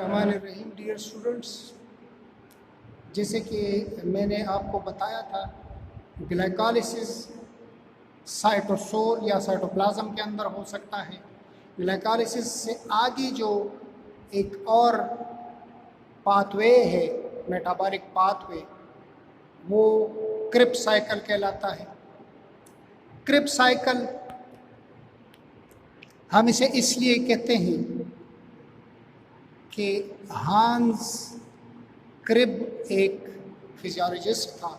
रहमानिर्रहीम। Dear students, जैसे कि मैंने आपको बताया था, ग्लाइकोलिसिस साइटोसोल या साइटोप्लाज्म के अंदर हो सकता है। ग्लाइकोलिसिस से आगे जो एक और पाथवे है, मेटाबॉलिक पाथवे, वो क्रिब साइकिल कहलाता है। क्रिब साइकिल हम इसे इसलिए कहते हैं कि हांस क्रिब एक फिजियोलॉजिस्ट था,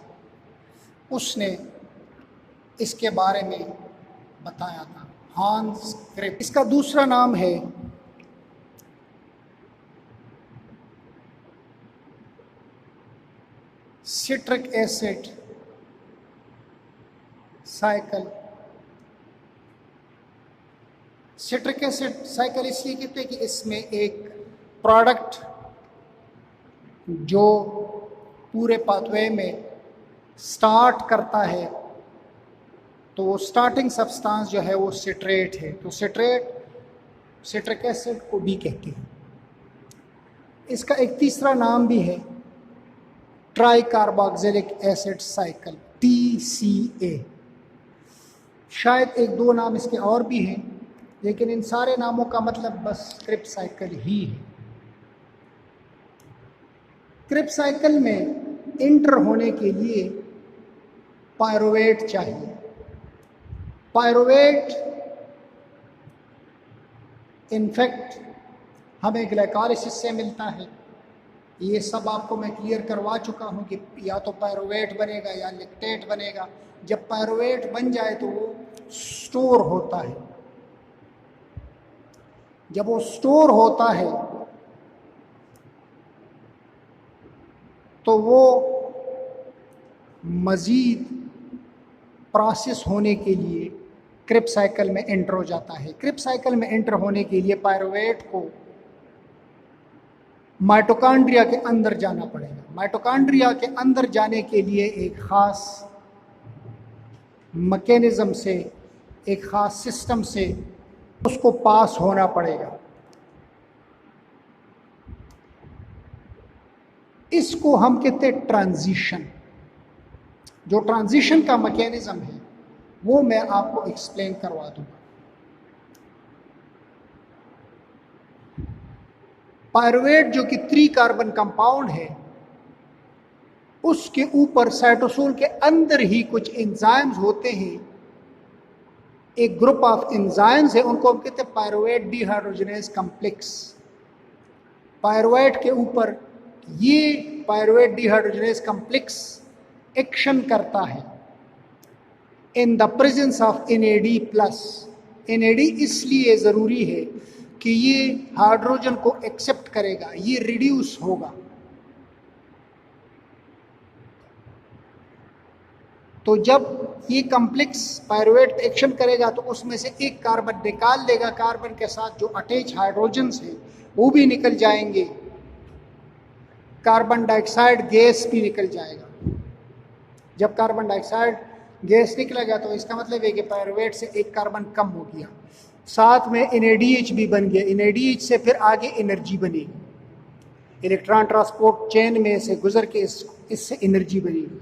उसने इसके बारे में बताया था। हांस क्रिब। इसका दूसरा नाम है citric acid cycle. Citric acid cycle इसलिए कहते हैं कि इसमें एक प्रोडक्ट जो पूरे पाथवे में स्टार्ट करता है, तो वो स्टार्टिंग सब्सटेंस जो है वो सिट्रेट है। तो सिट्रिक एसिड को भी कहते हैं। इसका एक तीसरा नाम भी है try carboxylic acid cycle, TCA। शायद एक दो नाम इसके और भी हैं, लेकिन इन सारे नामों का मतलब बस क्रिब साइकिल ही है। क्रिब साइकिल में इंटर होने के लिए पायरुवेट चाहिए। पायरुवेट इनफैक्ट हमें ग्लाइकोलिसिस से मिलता है। ये सब आपको मैं क्लियर करवा चुका हूँ कि या तो पायरुवेट बनेगा या लैक्टेट बनेगा। जब पायरुवेट बन जाए तो वो स्टोर होता है। जब वो स्टोर होता है तो वो मज़ीद प्रोसेस होने के लिए क्रिब साइकिल में एंटर हो जाता है। क्रिब साइकिल में एंटर होने के लिए पायरुवेट को माइटोकॉन्ड्रिया के अंदर जाना पड़ेगा। माइटोकॉन्ड्रिया के अंदर जाने के लिए एक ख़ास मैकेनिज़्म से, एक ख़ास सिस्टम से उसको पास होना पड़ेगा। इसको हम कहते हैं ट्रांजिशन। जो ट्रांजिशन का मैकेनिज़्म है वो मैं आपको एक्सप्लेन करवा दूंगा। पायरुवेट जो कि 3 कार्बन कंपाउंड है, उसके ऊपर साइटोसोल के अंदर ही कुछ एंजाइम्स होते हैं। एक ग्रुप ऑफ एंजाइम्स है, उनको हम कहते हैं पायरुवेट डिहाइड्रोजनेज कॉम्प्लेक्स। पायरुवेट के ऊपर ये पायरुवेट डिहाइड्रोजनेज कॉम्प्लेक्स एक्शन करता है in the presence of NAD+। NAD इसलिए ज़रूरी है कि ये हाइड्रोजन को एक्सेप्ट करेगा, ये रिड्यूस होगा। तो जब ये कॉम्प्लेक्स पायरुवेट एक्शन करेगा तो उसमें से एक कार्बन निकाल देगा। कार्बन के साथ जो अटैच हाइड्रोजन्स हैं वो भी निकल जाएंगे। कार्बन डाइऑक्साइड गैस भी निकल जाएगा। जब कार्बन डाइऑक्साइड गैस निकलेगा तो इसका मतलब है कि पायरुवेट से एक कार्बन कम हो गया। साथ में NADH भी बन गया। NADH से फिर आगे एनर्जी बनेगी। इलेक्ट्रॉन ट्रांसपोर्ट चेन में से गुजर के इससे एनर्जी बनेगी।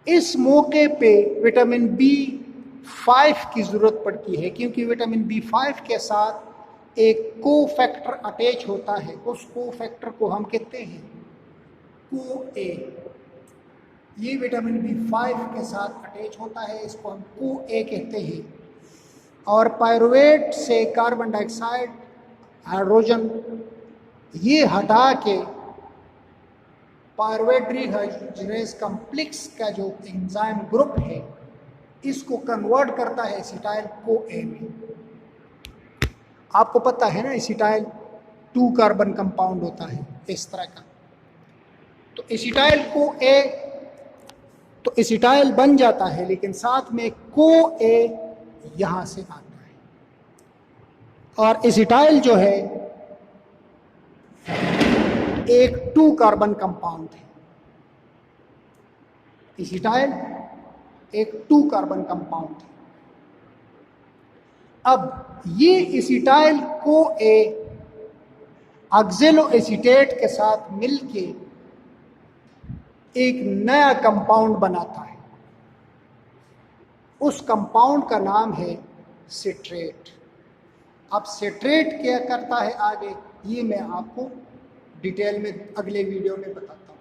इस मौके पे विटामिन B5 की ज़रूरत पड़ती है, क्योंकि विटामिन B5 के साथ एक कोफैक्टर अटैच होता है। उस कोफैक्टर को हम कहते हैं CoA। ये विटामिन B5 के साथ अटैच होता है, इसको हम CoA कहते हैं। और पायरुवेट से कार्बन डाइऑक्साइड, हाइड्रोजन ये हटा के पायरुवेट डिहाइड्रोजनेज कॉम्प्लेक्स का जो एंजाइम ग्रुप है, इसको कन्वर्ट करता है एसिटाइल CoA में। आपको पता है ना, एसिटाइल 2 कार्बन कंपाउंड होता है इस तरह का। तो एसिटाइल CoA, तो एसिटाइल बन जाता है, लेकिन साथ में CoA यहां से आता है। और एसिटाइल जो है एक 2 कार्बन कंपाउंड है। एसिटाइल एक 2 कार्बन कंपाउंड है। अब ये एसिटाइल CoA ऑक्जेलो एसीटेट के साथ मिलके एक नया कंपाउंड बनाता है। उस कंपाउंड का नाम है सिट्रेट। अब सिट्रेट क्या करता है आगे, ये मैं आपको डिटेल में अगले वीडियो में बताता हूँ।